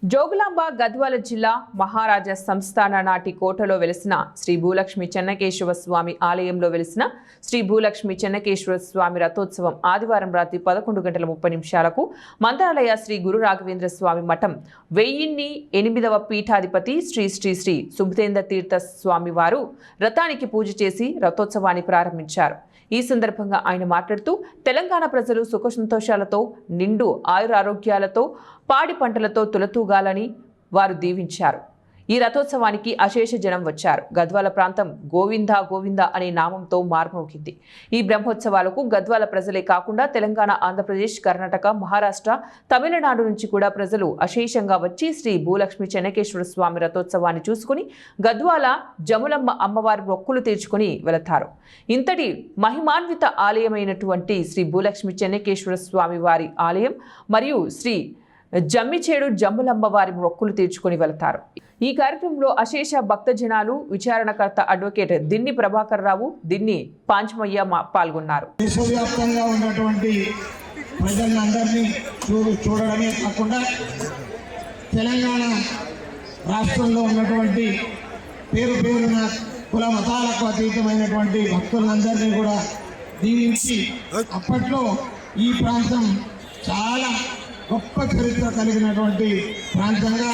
జోగులాంబ గద్వాల జిల్లా మహారాజా సంస్థాన నాటి కోటలో వెలిసిన శ్రీ భూలక్ష్మి చెన్నకేశవ స్వామి ఆలయంలో వెలిసిన శ్రీ భూలక్ష్మి చెన్నకేశవ స్వామి రథోత్సవం ఆదివారం రాత్రి 11:30 మంత్రాలయ శ్రీ గురు రాఘవేంద్ర స్వామి మఠం 1008వ పీఠాధిపతి శ్రీ శ్రీ శ్రీ సుబుధేంద్ర తీర్థ స్వామి వారు రథానికి పూజ చేసి రథోత్సవాన్ని ప్రారంభించారు। ఈ సందర్భంగా ఆయన మాట్లాడుతూ తెలంగాణ ప్రజలు సుఖ సంతోషాలతో నిండు ఆయురారోగ్యాలతో పాడి పంటలతో తులతూగాలని వారు దీవించారు। ఈ రథోత్సవానికి అశేష జనం వచ్చారు। గద్వాల ప్రాంతం గోవింద గోవింద అనే నామంతో మార్మోగింది। ఈ బ్రహ్మోత్సవాలకు గద్వాల ప్రజలే కాకుండా తెలంగాణ, ఆంధ్రప్రదేశ్, కర్ణాటక, మహారాష్ట్ర, తమిళనాడు నుంచి కూడా ప్రజలు అశేషంగా వచ్చి శ్రీ భూలక్ష్మి చెన్నకేశ్వర స్వామి రథోత్సవాన్ని చూసుకుని గద్వాల జములమ్మ అమ్మవారి మొక్కులు తీర్చుకుని వెళతారు। ఇంతటి మహిమాన్విత ఆలయమైనటువంటి శ్రీ భూలక్ష్మి చెన్నకేశ్వర స్వామి వారి ఆలయం మరియు శ్రీ జమ్మిచేడు జమ్ములమ్మ వారి మొక్కులు తీర్చుకుని వెళతారు। ఈ కార్యక్రమంలో అశేష భక్తజనాలు, విచారణకర్త అడ్వకేట్ దిన్ని ప్రభాకర్ రావు, దిన్ని పాంచమయ్య పాల్గొన్నారు। దేశవ్యాప్తంగా ఉన్నటువంటి ప్రజలందరినీ చూడడమే కాకుండా తెలంగాణ రాష్ట్రంలో ఉన్నటువంటి పేరున కుల మతాలకు అతీతమైనటువంటి భక్తులందరినీ కూడా దీవించి, అప్పట్లో ఈ ప్రాంతం చాలా గొప్ప చరిత్ర కలిగినటువంటి ప్రాంతంగా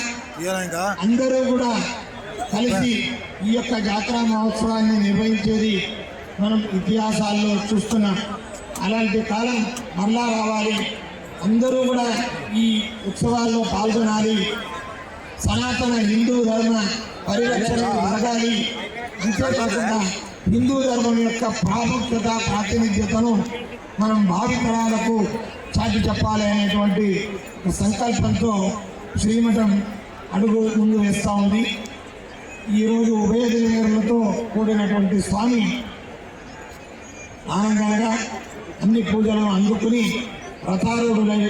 అందరూ కూడా కలిసి ఈ యొక్క జాతర మహోత్సవాన్ని నిర్వహించేది మనం ఇతిహాసాల్లో చూస్తున్నాం। అలాంటి కాలం మరలా రావాలి, అందరూ కూడా ఈ ఉత్సవాల్లో పాల్గొనాలి, సనాతన హిందూ ధర్మ పరిరక్షణ జరగాలి, అంతేకాకుండా హిందూ ధర్మం యొక్క ప్రాముఖ్యత, ప్రాతినిధ్యతను మనం భావితరాలకు చాటి చెప్పాలి అనేటువంటి సంకల్పంతో శ్రీమఠం అడుగు ముందు వేస్తూ ఉంది। ఈరోజు ఉభయ దినగరులతో కూడినటువంటి స్వామి ఆనందంగా అన్ని పూజలను అందుకుని రథారూఢులై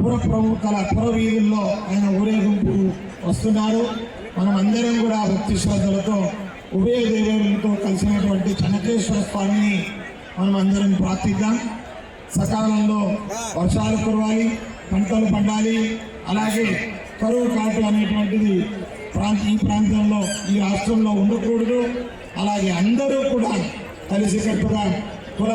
పురప్రముఖుల పురవీధుల్లో ఆయన ఊరేగింపు వస్తున్నారు। మనం అందరం కూడా భక్తి శ్రద్ధలతో ఉభయ దేవేరులతో కలిసినటువంటి చెన్నకేశ్వర స్వామిని మనం అందరం ప్రార్థిద్దాం। సకాలంలో వర్షాలు కురవాలి, పంటలు పండాలి, అలాగే కరువు కాటు అనేటువంటిది ఈ ప్రాంతంలో, ఈ రాష్ట్రంలో ఉండకూడదు। అలాగే అందరూ కూడా కలిసికట్టుగా